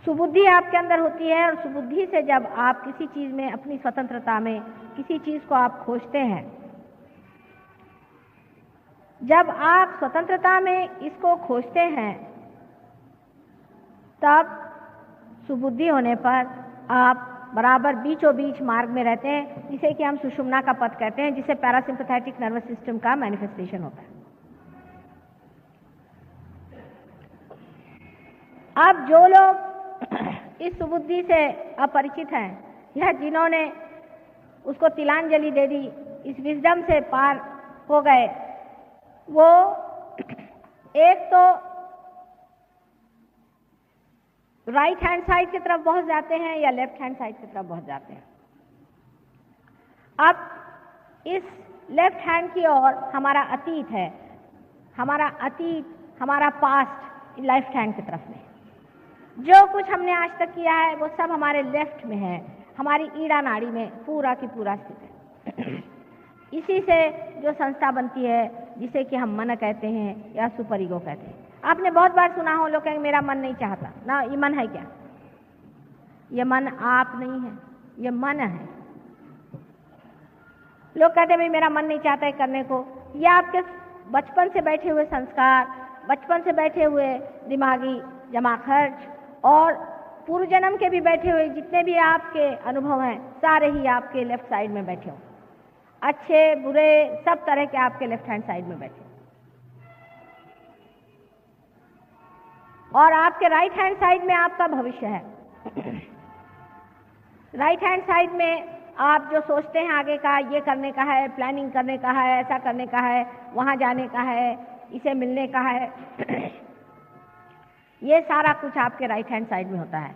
सुबुद्धि आपके अंदर होती है और सुबुद्धि से जब आप किसी चीज में, अपनी स्वतंत्रता में किसी चीज को आप खोजते हैं, जब आप स्वतंत्रता में इसको खोजते हैं, तब सुबुद्धि होने पर आप बराबर बीचों बीच मार्ग में रहते हैं, जिसे कि हम सुषुम्ना का पथ कहते हैं, जिसे पैरासिम्पैथेटिक नर्वस सिस्टम का मैनिफेस्टेशन होता है। अब जो लोग इस सुबुद्धि से अपरिचित हैं, यह जिन्होंने उसको तिलांजलि दे दी, इस विजडम से पार हो गए, वो एक तो राइट हैंड साइड की तरफ बहुत जाते हैं या लेफ्ट हैंड साइड की तरफ बहुत जाते हैं। अब इस लेफ्ट हैंड की ओर हमारा अतीत है, हमारा अतीत, हमारा पास्ट लेफ्ट हैंड की तरफ में। जो कुछ हमने आज तक किया है वो सब हमारे लेफ्ट में है, हमारी ईड़ा नाड़ी में पूरा की पूरा स्थित है। इसी से जो संस्था बनती है, जिसे कि हम मन कहते हैं या सुपर ईगो कहते हैं। आपने बहुत बार सुना हो, लोग कहेंगे मेरा मन नहीं चाहता ना। ये मन है क्या? ये मन आप नहीं है, ये मन है। लोग कहते हैं भाई मेरा मन नहीं चाहता है करने को। ये आपके बचपन से बैठे हुए संस्कार, बचपन से बैठे हुए दिमागी जमा खर्च और पूर्व जन्म के भी बैठे हुए जितने भी आपके अनुभव हैं, सारे ही आपके लेफ्ट साइड में बैठे हों। अच्छे बुरे सब तरह के आपके लेफ्ट हैंड साइड में बैठे, और आपके राइट हैंड साइड में आपका भविष्य है। राइट हैंड साइड में आप जो सोचते हैं आगे का, ये करने का है, प्लानिंग करने का है, ऐसा करने का है, वहां जाने का है, इसे मिलने का है, ये सारा कुछ आपके राइट हैंड साइड में होता है।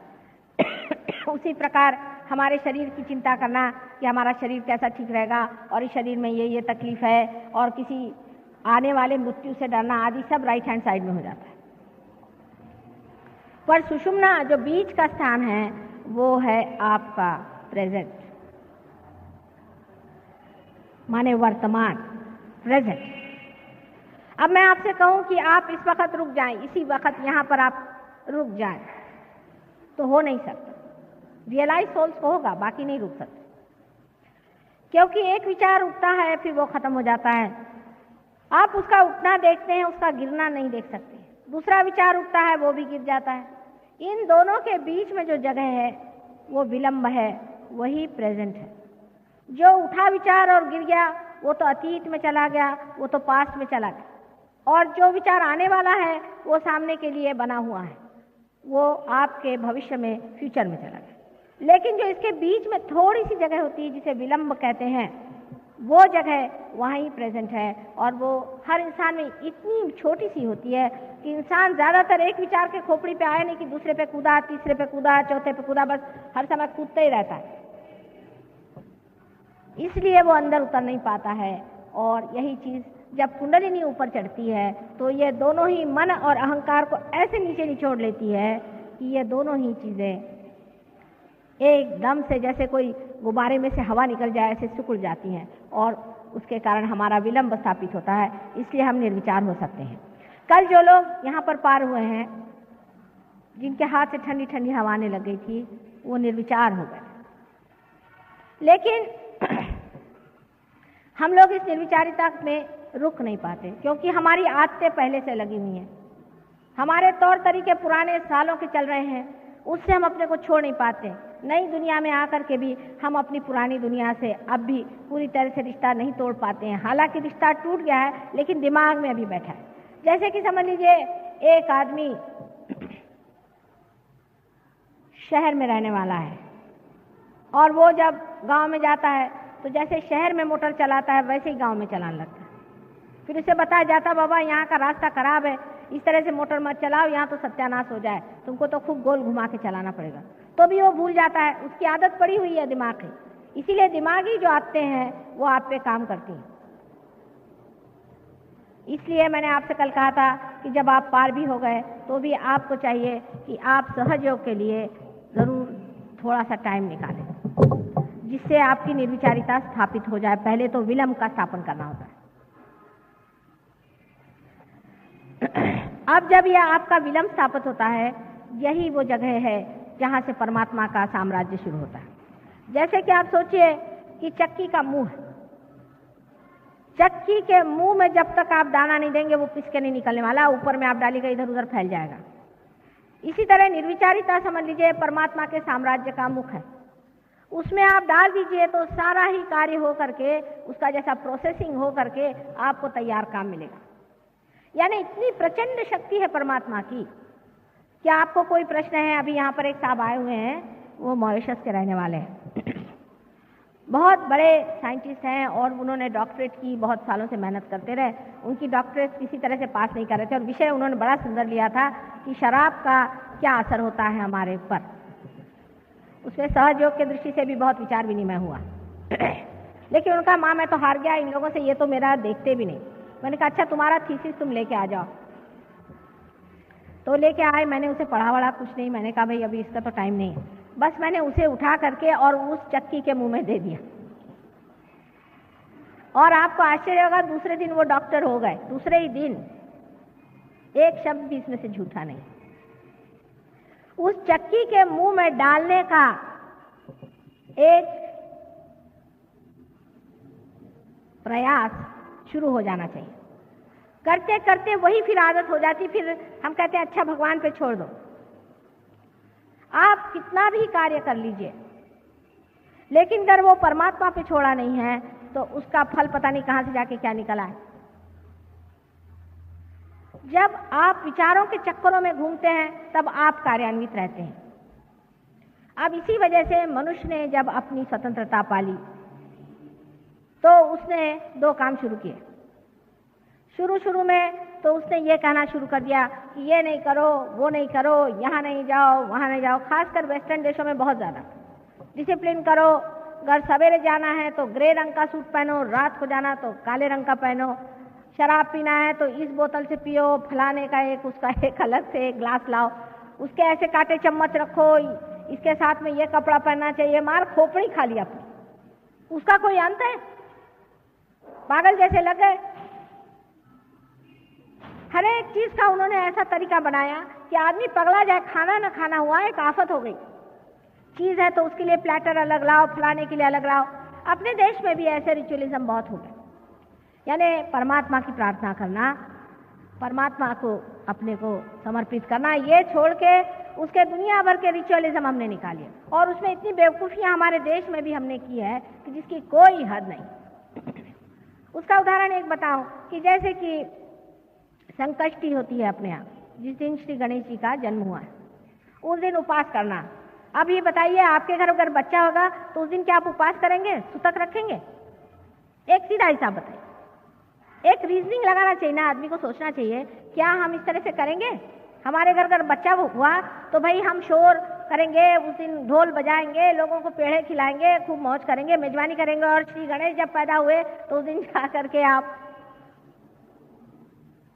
उसी प्रकार हमारे शरीर की चिंता करना कि हमारा शरीर कैसा ठीक रहेगा और इस शरीर में ये तकलीफ है, और किसी आने वाले मृत्यु से डरना आदि सब राइट हैंड साइड में हो जाता है। पर सुषुम्ना जो बीच का स्थान है वो है आपका प्रेजेंट, माने वर्तमान, प्रेजेंट। अब मैं आपसे कहूं कि आप इस वक्त रुक जाएं, इसी वक्त यहां पर आप रुक जाएं, तो हो नहीं सकता। रियलाइज सोल्स को होगा, बाकी नहीं रुक सकते, क्योंकि एक विचार उठता है फिर वो खत्म हो जाता है। आप उसका उठना देखते हैं, उसका गिरना नहीं देख सकते। दूसरा विचार उठता है, वो भी गिर जाता है। इन दोनों के बीच में जो जगह है वो विलंब है, वही प्रेजेंट है। जो उठा विचार और गिर गया वो तो अतीत में चला गया, वो तो पास्ट में चला गया, और जो विचार आने वाला है वो सामने के लिए बना हुआ है, वो आपके भविष्य में, फ्यूचर में चला गया। लेकिन जो इसके बीच में थोड़ी सी जगह होती है जिसे विलंब कहते हैं, वो जगह वहीं प्रेजेंट है, और वो हर इंसान में इतनी छोटी सी होती है कि इंसान ज्यादातर एक विचार के खोपड़ी पे आया नहीं कि दूसरे पे कूदा, तीसरे पे कूदा, चौथे पे कूदा, बस हर समय कूदता ही रहता है। इसलिए वो अंदर उतर नहीं पाता है। और यही चीज जब कुंडलिनी ऊपर चढ़ती है तो ये दोनों ही मन और अहंकार को ऐसे नीचे निचोड़ लेती है कि ये दोनों ही चीजें एकदम से जैसे कोई गुब्बारे में से हवा निकल जाए ऐसे सिकुड़ जाती हैं, और उसके कारण हमारा विलंब स्थापित होता है। इसलिए हम निर्विचार हो सकते हैं। कल जो लोग यहाँ पर पार हुए हैं, जिनके हाथ से ठंडी ठंडी हवा आने लग गई थी, वो निर्विचार हो गए। लेकिन हम लोग इस निर्विचारिता में रुक नहीं पाते, क्योंकि हमारी आदतें पहले से लगी हुई हैं, हमारे तौर तरीके पुराने सालों के चल रहे हैं, उससे हम अपने को छोड़ नहीं पाते। नई दुनिया में आकर के भी हम अपनी पुरानी दुनिया से अब भी पूरी तरह से रिश्ता नहीं तोड़ पाते हैं। हालांकि रिश्ता टूट गया है, लेकिन दिमाग में अभी बैठा है। जैसे कि समझ लीजिए एक आदमी शहर में रहने वाला है, और वो जब गांव में जाता है तो जैसे शहर में मोटर चलाता है वैसे ही गांव में चलाने लगता है। फिर उसे बताया जाता, बाबा यहाँ का रास्ता खराब है, इस तरह से मोटर मत चलाओ, यहाँ तो सत्यानाश हो जाए, तुमको तो खूब गोल घुमा के चलाना पड़ेगा। तो भी वो भूल जाता है, उसकी आदत पड़ी हुई है दिमाग की। इसीलिए दिमागी जो आदतें हैं वो आप पे काम करती हैं। इसलिए मैंने आपसे कल कहा था कि जब आप पार भी हो गए तो भी आपको चाहिए कि आप सहयोग के लिए जरूर थोड़ा सा टाइम निकालें, जिससे आपकी निर्विचारिता स्थापित हो जाए। पहले तो विलंब का स्थापन करना होता है। अब जब यह आपका विलंब स्थापित होता है, यही वो जगह है जहाँ से परमात्मा का साम्राज्य शुरू होता है। जैसे कि आप सोचिए कि चक्की का मुंह है, चक्की के मुंह में जब तक आप दाना नहीं देंगे वो पिस के नहीं निकलने वाला, ऊपर में आप डालिएगा इधर उधर फैल जाएगा। इसी तरह निर्विचारिता समझ लीजिए परमात्मा के साम्राज्य का मुख है, उसमें आप डाल दीजिए तो सारा ही कार्य हो करके उसका जैसा प्रोसेसिंग हो करके आपको तैयार काम मिलेगा। यानी इतनी प्रचंड शक्ति है परमात्मा की। क्या आपको कोई प्रश्न है? अभी यहाँ पर एक साहब आए हुए हैं, वो मॉरिशस के रहने वाले हैं, बहुत बड़े साइंटिस्ट हैं और उन्होंने डॉक्टरेट की, बहुत सालों से मेहनत करते रहे, उनकी डॉक्टरेट किसी तरह से पास नहीं कर रहे थे और विषय उन्होंने बड़ा सुंदर लिया था कि शराब का क्या असर होता है हमारे ऊपर। उसमें सहयोग की दृष्टि से भी बहुत विचार विनिमय हुआ लेकिन उनका माँ मैं तो हार गया इन लोगों से, ये तो मेरा देखते भी नहीं। मैंने कहा अच्छा तुम्हारा थीसिस तुम लेके आ जाओ। तो लेके आए, मैंने उसे पढ़ा वढ़ा कुछ नहीं, मैंने कहा भाई अभी इसका तो टाइम नहीं है। बस मैंने उसे उठा करके और उस चक्की के मुंह में दे दिया और आपको आश्चर्य होगा दूसरे दिन वो डॉक्टर हो गए। दूसरे ही दिन एक शब्द भी इसमें से झूठा नहीं। उस चक्की के मुंह में डालने का एक प्रयास शुरू हो जाना चाहिए। करते करते वही फिर आदत हो जाती, फिर हम कहते हैं अच्छा भगवान पे छोड़ दो। आप कितना भी कार्य कर लीजिए लेकिन अगर वो परमात्मा पे छोड़ा नहीं है तो उसका फल पता नहीं कहां से जाके क्या निकला है। जब आप विचारों के चक्करों में घूमते हैं तब आप कार्यान्वित रहते हैं। अब इसी वजह से मनुष्य ने जब अपनी स्वतंत्रता पाली तो उसने दो काम शुरू किए। शुरू में तो उसने ये कहना शुरू कर दिया कि ये नहीं करो, वो नहीं करो, यहाँ नहीं जाओ, वहाँ नहीं जाओ। खासकर वेस्टर्न देशों में बहुत ज़्यादा डिसिप्लिन करो। अगर सवेरे जाना है तो ग्रे रंग का सूट पहनो, रात को जाना तो काले रंग का पहनो, शराब पीना है तो इस बोतल से पियो, फलाने का एक उसका एक अलग से एक ग्लास लाओ, उसके ऐसे कांटे चम्मच रखो, इसके साथ में ये कपड़ा पहनना चाहिए। मार खोपड़ी खा लिया अपनी, उसका कोई अंत है? पागल जैसे लग गए। हर एक चीज का उन्होंने ऐसा तरीका बनाया कि आदमी पगला जाए। खाना न खाना हुआ एक आफत हो गई। चीज है तो उसके लिए प्लेटर अलग लाओ, फलाने के लिए अलग लाओ। अपने देश में भी ऐसे रिचुअलिज्म बहुत हो गए। यानी परमात्मा की प्रार्थना करना, परमात्मा को अपने को समर्पित करना, ये छोड़ के उसके दुनिया भर के रिचुअलिज्म हमने निकाले और उसमें इतनी बेवकूफियां हमारे देश में भी हमने की है कि जिसकी कोई हद नहीं। उसका उदाहरण एक बताऊं कि जैसे कि संकष्टी होती है अपने यहाँ, जिस दिन श्री गणेश जी का जन्म हुआ है उस दिन उपवास करना। अब ये बताइए आपके घर अगर बच्चा होगा तो उस दिन क्या आप उपवास करेंगे, सुतक रखेंगे? एक सीधा हिसाब बताइए। एक रीजनिंग लगाना चाहिए ना, आदमी को सोचना चाहिए क्या हम इस तरह से करेंगे? हमारे घर अगर बच्चा हुआ तो भाई हम शोर करेंगे, उस दिन ढोल बजाएंगे, लोगों को पेड़े खिलाएंगे, खूब मौज करेंगे, मेजबानी करेंगे और श्री गणेश जब पैदा हुए तो उस दिन जा करके आप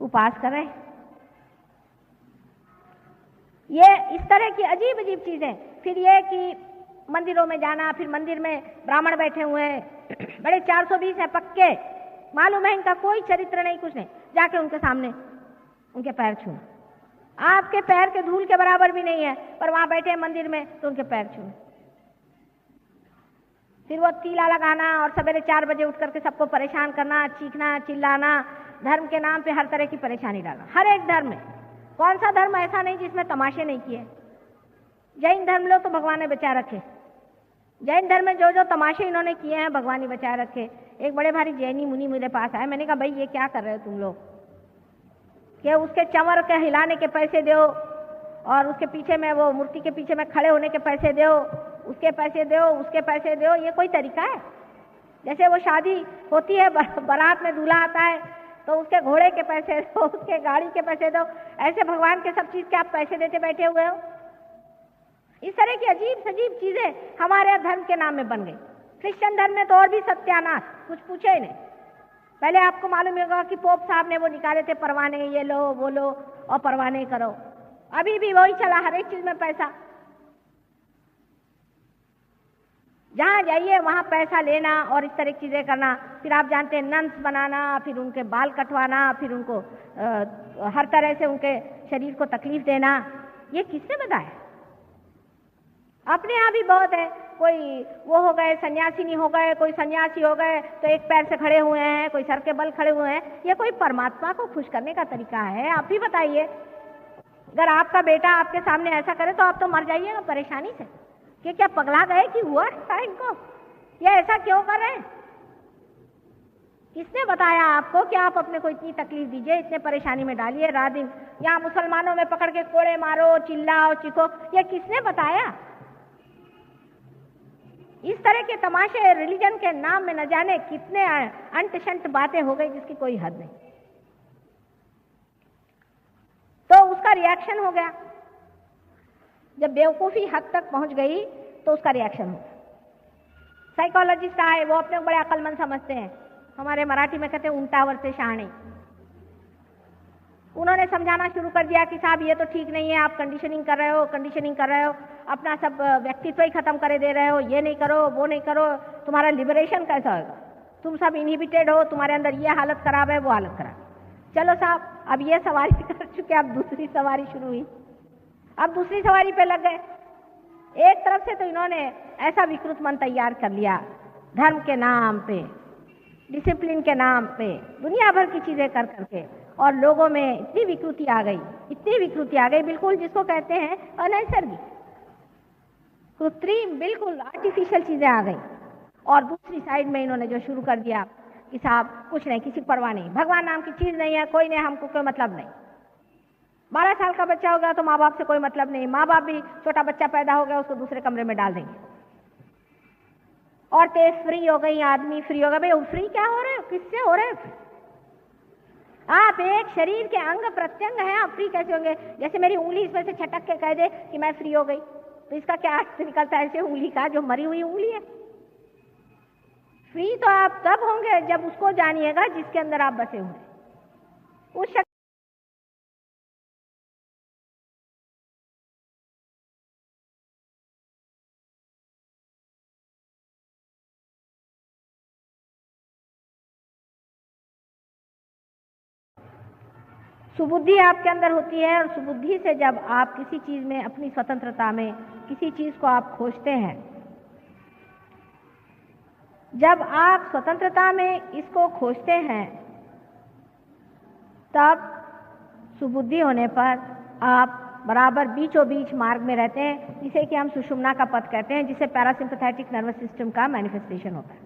उपवास करें। ये इस तरह की अजीब अजीब चीजें। फिर ये कि मंदिरों में जाना, फिर मंदिर में ब्राह्मण बैठे हुए हैं, बड़े 420 है पक्के, मालूम है इनका कोई चरित्र नहीं, कुछ नहीं, जाके उनके सामने उनके पैर छूना। आपके पैर के धूल के बराबर भी नहीं है, पर वहां बैठे हैं मंदिर में तो उनके पैर छूना। फिर वो तीला लगाना और सवेरे 4 बजे उठ करके सबको परेशान करना, चीखना, चिल्लाना, धर्म के नाम पे हर तरह की परेशानी डालना। हर एक धर्म में, कौन सा धर्म ऐसा नहीं जिसमें तमाशे नहीं किए? जैन धर्म लो तो भगवान ने बचा रखे। जैन धर्म में जो जो तमाशे इन्होंने किए हैं भगवान ने बचा रखे। एक बड़े भारी जैनी मुनि मेरे पास आए, मैंने कहा भाई ये क्या कर रहे हो तुम लोग? कि उसके चंवर के हिलाने के पैसे दो और उसके पीछे में वो मूर्ति के पीछे में खड़े होने के पैसे दो, उसके पैसे दो, उसके पैसे दो। ये कोई तरीका है? जैसे वो शादी होती है, बारात में दूल्हा आता है तो उसके घोड़े के पैसे दो, उसके गाड़ी के पैसे दो, ऐसे भगवान के सब चीज के आप पैसे देते बैठे हुए हो। इस तरह की अजीब सजीब चीजें हमारे धर्म के नाम में बन गई। क्रिश्चियन धर्म में तो और भी सत्यानाश, कुछ पूछे ही नहीं। पहले आपको मालूम होगा कि पोप साहब ने वो निकाले थे परवाने, ये लो वो लो और परवाने करो। अभी भी वही चला, हर एक चीज में पैसा। जहां जाइए वहां पैसा लेना और इस तरह की चीजें करना। फिर आप जानते हैं नन्स बनाना, फिर उनके बाल कटवाना, फिर उनको हर तरह से उनके शरीर को तकलीफ देना। ये किसने बताया? अपने यहाँ भी बहुत है, कोई वो हो गए सन्यासिनी हो गए, कोई सन्यासी हो गए तो एक पैर से खड़े हुए हैं, कोई सर के बल खड़े हुए हैं। ये कोई परमात्मा को खुश करने का तरीका है? आप ही बताइए। अगर आपका बेटा आपके सामने ऐसा करे तो आप तो मर जाइएगा परेशानी से कि क्या पगला गए कि हुआ था इनको, या ऐसा क्यों कर रहे हैं? किसने बताया आपको कि आप अपने को इतनी तकलीफ दीजिए, इतने परेशानी में डालिए, रात दिन यहाँ मुसलमानों में पकड़ के कोड़े मारो, चिल्लाओ, चिको? ये किसने बताया? इस तरह के तमाशे रिलीजन के नाम में न जाने कितने अंट-शंट बातें हो गई जिसकी कोई हद नहीं। तो उसका रिएक्शन हो गया। जब बेवकूफी हद तक पहुंच गई तो उसका रिएक्शन हो गया। साइकोलॉजिस्ट आए, वो अपने को बड़े अक्लमंद समझते हैं, हमारे मराठी में कहते हैं उल्टावर से शहाणे। उन्होंने समझाना शुरू कर दिया कि साहब ये तो ठीक नहीं है, आप कंडीशनिंग कर रहे हो, अपना सब व्यक्तित्व ही खत्म करे दे रहे हो, ये नहीं करो, वो नहीं करो, तुम्हारा लिबरेशन कैसा होगा? तुम सब इनहिबिटेड हो, तुम्हारे अंदर ये हालत खराब है, वो हालत खराब। चलो साहब, अब ये सवारी कर चुके, अब दूसरी सवारी शुरू हुई। अब दूसरी सवारी पे लग गए। एक तरफ से तो इन्होंने ऐसा विकृत मन तैयार कर लिया, धर्म के नाम पे, डिसिप्लिन के नाम पे दुनिया भर की चीजें कर करके, और लोगों में इतनी विकृति आ गई, बिल्कुल जिसको कहते हैं अनैसर्गिक, कृत्रिम, बिल्कुल आर्टिफिशियल चीजें आ गई। और दूसरी साइड में इन्होंने जो शुरू कर दिया कि साहब कुछ नहीं, किसी परवाह नहीं, भगवान नाम की चीज नहीं है, कोई नहीं, हमको कोई मतलब नहीं। 12 साल का बच्चा हो गया तो माँ बाप से कोई मतलब नहीं, माँ बाप भी छोटा बच्चा पैदा हो गया उसको दूसरे कमरे में डाल देंगे। औरतें फ्री हो गई, आदमी फ्री हो गया। भाई फ्री क्या हो रहे हो, किससे हो रहे हो? आप एक शरीर के अंग प्रत्यंग हैं, आप फ्री कैसे होंगे? जैसे मेरी उंगली इसमें से छटक के कह दे कि मैं फ्री हो गई, तो इसका क्या अर्थ निकलता है ऐसे उंगली का, जो मरी हुई उंगली है? फ्री तो आप तब होंगे जब उसको जानिएगा जिसके अंदर आप बसे हुए। उस सुबुद्धि आपके अंदर होती है, और सुबुद्धि से जब आप किसी चीज में, अपनी स्वतंत्रता में किसी चीज को आप खोजते हैं, जब आप स्वतंत्रता में इसको खोजते हैं, तब सुबुद्धि होने पर आप बराबर बीचों बीच मार्ग में रहते हैं, जिसे कि हम सुषुम्ना का पथ कहते हैं, जिसे पैरासिम्पैथेटिक नर्वस सिस्टम का मैनिफेस्टेशन होता है।